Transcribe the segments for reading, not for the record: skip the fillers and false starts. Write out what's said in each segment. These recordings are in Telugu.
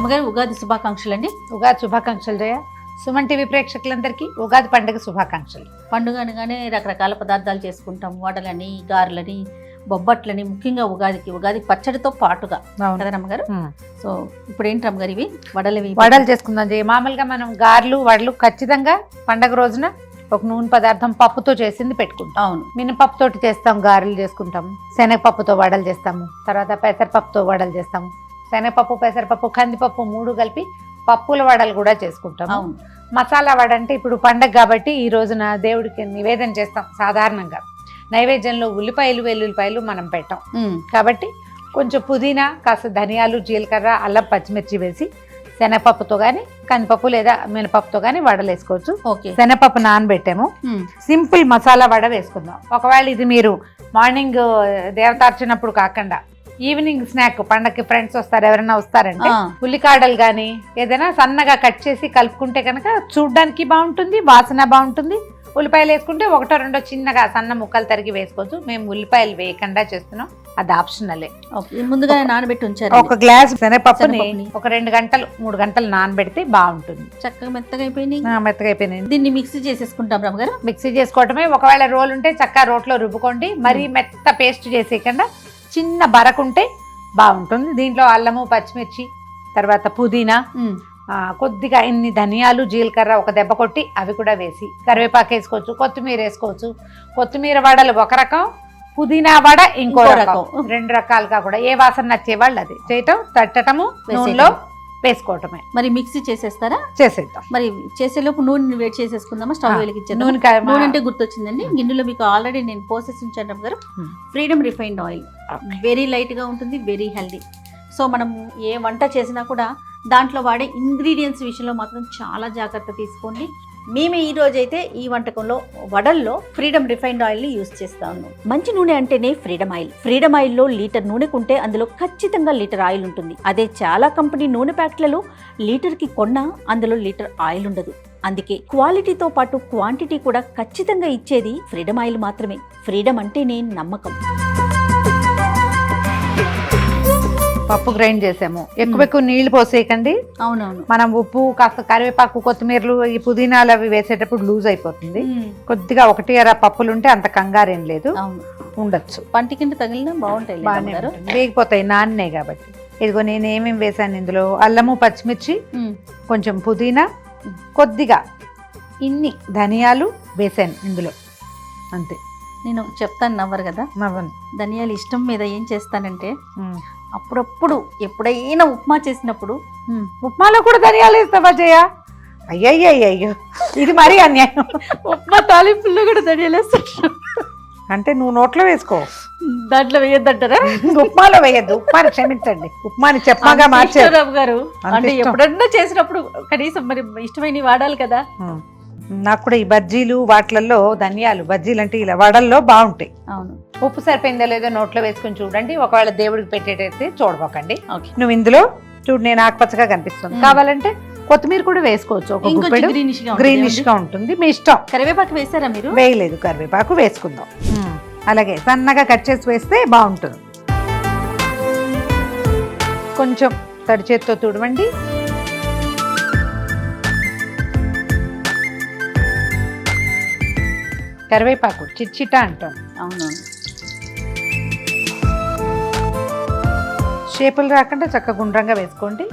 రమ్మగారు ఉగాది శుభాకాంక్షలు అండి. ఉగాది శుభాకాంక్షలు జయ. సుమన్ టీవీ ప్రేక్షకులందరికీ ఉగాది పండుగ శుభాకాంక్షలు. పండుగ అనగానే రకరకాల పదార్థాలు చేసుకుంటాం, వడలని, గారెలని, బొబ్బట్లని, ముఖ్యంగా ఉగాది పచ్చడితో పాటుగా కదా రమ్మగారు. సో ఇప్పుడు ఏంటి రమ్మగారు ఇవి వడలు చేసుకుందాం జయ. మామూలుగా మనం గారెలు వడలు ఖచ్చితంగా పండగ రోజున ఒక నూనె పదార్థం పప్పుతో చేసింది పెట్టుకుంటాం. అవును, మినపప్పుతోటి చేస్తాం, గారెలు చేసుకుంటాము. శనగపప్పుతో వడలు చేస్తాము, తర్వాత పెసరపప్పుతో వడలు చేస్తాము. శనగపప్పు, పెసరపప్పు, కందిపప్పు 3 కలిపి పప్పుల వడలు కూడా చేసుకుంటాం. అవును. మసాలా వడ అంటే ఇప్పుడు పండగ కాబట్టి ఈ రోజున దేవుడికి నివేదన చేస్తాం. సాధారణంగా నైవేద్యంలో ఉల్లిపాయలు వెల్లుల్లిపాయలు మనం పెట్టాం కాబట్టి కొంచెం పుదీనా, కాస్త ధనియాలు, జీలకర్ర, అల్లం, పచ్చిమిర్చి వేసి శనగపప్పుతో కానీ కందిపప్పు లేదా మినపప్పుతో కానీ వడలు వేసుకోవచ్చు. ఓకే, శనగపప్పు నానబెట్టాము. సింపుల్ మసాలా వడ వేసుకుందాం. ఒకవేళ ఇది మీరు మార్నింగ్ దేవతార్చినప్పుడు కాకుండా ఈవినింగ్ స్నాక్, పండగకి ఫ్రెండ్స్ వస్తారు, ఎవరైనా వస్తారంటే ఉల్లికాడలు కానీ ఏదైనా సన్నగా కట్ చేసి కలుపుకుంటే కనుక చూడ్డానికి బాగుంటుంది, వాసన బాగుంటుంది. ఉల్లిపాయలు వేసుకుంటే 1-2 చిన్నగా సన్న ముక్కలు తరిగి వేసుకోవచ్చు. మేము ఉల్లిపాయలు వేయకుండా చేస్తున్నాం, అది ఆప్షనలే. ముందుగా నానబెట్టి ఉంచారు. ఒక గ్లాస్ శనగపప్పుని ఒక 2 గంటలు 3 గంటలు నానబెడితే బాగుంటుంది. చక్కగా మెత్తగా అయిపోయినాయి. దీన్ని మిక్సీ చేసేసుకుంటాం రమ్మగారు. మిక్సీ చేసుకోవటమే. ఒకవేళ రోల్ ఉంటే చక్కగా రోట్లో రుబ్బుకోండి. మరీ మెత్త పేస్ట్ చేసేయకుండా చిన్న బరకుంటే బాగుంటుంది. దీంట్లో అల్లము, పచ్చిమిర్చి, తర్వాత పుదీనా, కొద్దిగా ఇన్ని ధనియాలు, జీలకర్ర ఒక దెబ్బ కొట్టి అవి కూడా వేసి కరివేపాకు వేసుకోవచ్చు, కొత్తిమీర వేసుకోవచ్చు. కొత్తిమీర వడలు ఒక రకం, పుదీనా వడ ఇంకో రకం. 2 రకాలుగా కూడా ఏ వాసన నచ్చే వాళ్ళు అది చేయటం, తట్టటము, నూనెలో వేసుకోవటమే. మరి మిక్సీ చేసేస్తారా? చేసేద్దాం. మరి చేసేలోపు నూనె వేడి చేసేసుకుందామా? స్టవ్ వెలిగించాను. నూనె అంటే గుర్తొచ్చిందండి, గిన్నెలో మీకు ఆల్రెడీ నేను పోసేసి ఉంచాను గారు. Freedom refined oil very light గా ఉంటుంది, వెరీ హెల్దీ. సో మనం ఏ వంట చేసినా కూడా దాంట్లో వాడే ఇంగ్రీడియంట్స్ విషయంలో మాత్రం చాలా జాగ్రత్త తీసుకోండి. మేము ఈ రోజైతే ఈ వంటకంలో వడల్లో ఫ్రీడమ్ రిఫైన్డ్ ఆయిల్ని యూజ్ చేస్తా ఉన్నాం. మంచి నూనె అంటేనే ఫ్రీడమ్ ఆయిల్. ఫ్రీడమ్ ఆయిల్లో లీటర్ నూనె కొంటే అందులో ఖచ్చితంగా లీటర్ ఆయిల్ ఉంటుంది. అదే చాలా కంపెనీ నూనె ప్యాకెట్లలో లీటర్కి కొన్నా అందులో లీటర్ ఆయిల్ ఉండదు. అందుకే క్వాలిటీతో పాటు క్వాంటిటీ కూడా ఖచ్చితంగా ఇచ్చేది ఫ్రీడమ్ ఆయిల్ మాత్రమే. ఫ్రీడమ్ అంటేనే నమ్మకం. పప్పు గ్రైండ్ చేసాము. ఎక్కువ నీళ్లు పోసేయకండి. అవునవును. మనం ఉప్పు, కాస్త కరివేపాకు, కొత్తిమీరలు, ఈ పుదీనాలు అవి వేసేటప్పుడు లూజ్ అయిపోతుంది. కొద్దిగా 1-2 పప్పులు ఉంటే అంత కంగారేం లేదు, ఉండొచ్చు. పంటి కింద తగిలినా బాగుంటాయి, వేగిపోతాయి, నాన్నే కాబట్టి. ఇదిగో నేను ఏమేమి వేసాను ఇందులో: అల్లము, పచ్చిమిర్చి, కొంచెం పుదీనా, కొద్దిగా ఇన్ని ధనియాలు వేసాను ఇందులో, అంతే. నేను చెప్తాను, నవ్వరు కదా. నవ్వను. ధనియాలు ఇష్టం మీద ఏం చేస్తానంటే అప్పుడప్పుడు ఎప్పుడైనా ఉప్మా చేసినప్పుడు ఉప్మాలో కూడా ధనియాలు వేస్తావా జయ? అయ్యయ్యో, ఇది మరీ అన్యాయం. ఉప్మా తాలింపుల్లో కూడా ధనియాలు వేస్తాను అంటే నువ్వు నోట్లో వేసుకో, దాంట్లో వేయొద్దంటారా? ఉప్మాలో వేయద్దు. ఉప్మాని క్షమించండి, ఉప్మాని చెప్పగా మార్చారు గారు. అంటే ఎప్పుడన్నా చేసినప్పుడు కనీసం మరి ఇష్టమైన వాడాలి కదా. నాకు కూడా ఈ బజ్జీలు వాటిలలో ధనియాలు, బజ్జీలు అంటే ఇలా వడల్లో బాగుంటాయి. అవును. ఉప్పు సరిపోయిందో లేదో నోట్లో వేసుకుని చూడండి. ఒకవేళ దేవుడికి పెట్టేటైతే చూడబోకండి. ఓకే. నువ్వు ఇందులో చూడు, నేను ఆకుపచ్చగా కనిపిస్తుంది. కావాలంటే కొత్తిమీర కూడా వేసుకోవచ్చు, గ్రీనిష్ గా ఉంటుంది, మీ ఇష్టం. కరివేపాకు వేసారా మీరు? వేయలేదు, కరివేపాకు వేసుకుందాం. అలాగే సన్నగా కట్ చేసి వేస్తే బాగుంటుంది. కొంచెం తడి చేత్తో తుడవండి. కరివేపాకు చిట్చిటా అంటాం. అవునవును. షేపులు రాకుండా చక్కగా గుండ్రంగా వేసుకోండి.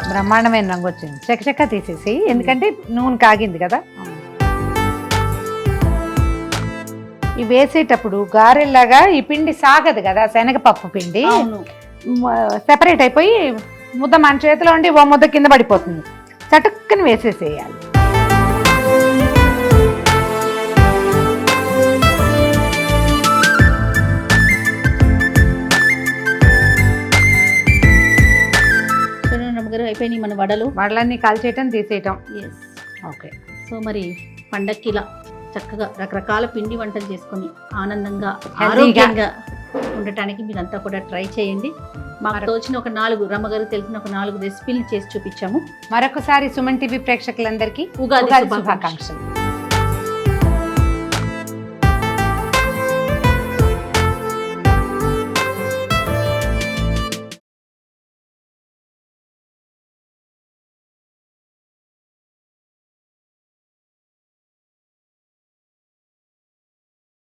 బ్రహ్మాండమైన రంగు వచ్చింది. చకచకా తీసేసి, ఎందుకంటే నూనె కాగింది కదా. ఇవి వేసేటప్పుడు గారెల్లాగా ఈ పిండి సాగదు కదా, శనగపప్పు పిండి సెపరేట్ అయిపోయి ముద్ద మన చేతిలో ఉండి ఓ ముద్ద కింద పడిపోతుంది. చటుక్కని వేసేసేయాలి. అయిపోయినాయి మన వడలన్నీ కాల్చేయటం, తీసేయటం. ఓకే. సో మరి పండక్కి ఇలా చక్కగా రకరకాల పిండి వంటలు చేసుకొని ఆనందంగా ఆరోగ్యంగా ఉండటానికి మీరంతా కూడా ట్రై చేయండి. మాకు తోచిన ఒక 4 రమ్మగారు తెలిసిన ఒక 4 రెసిపీలు చేసి చూపించాము. మరొకసారి సుమన్ టీవీ ప్రేక్షకులందరికీ ఉగాది శుభాకాంక్షలు.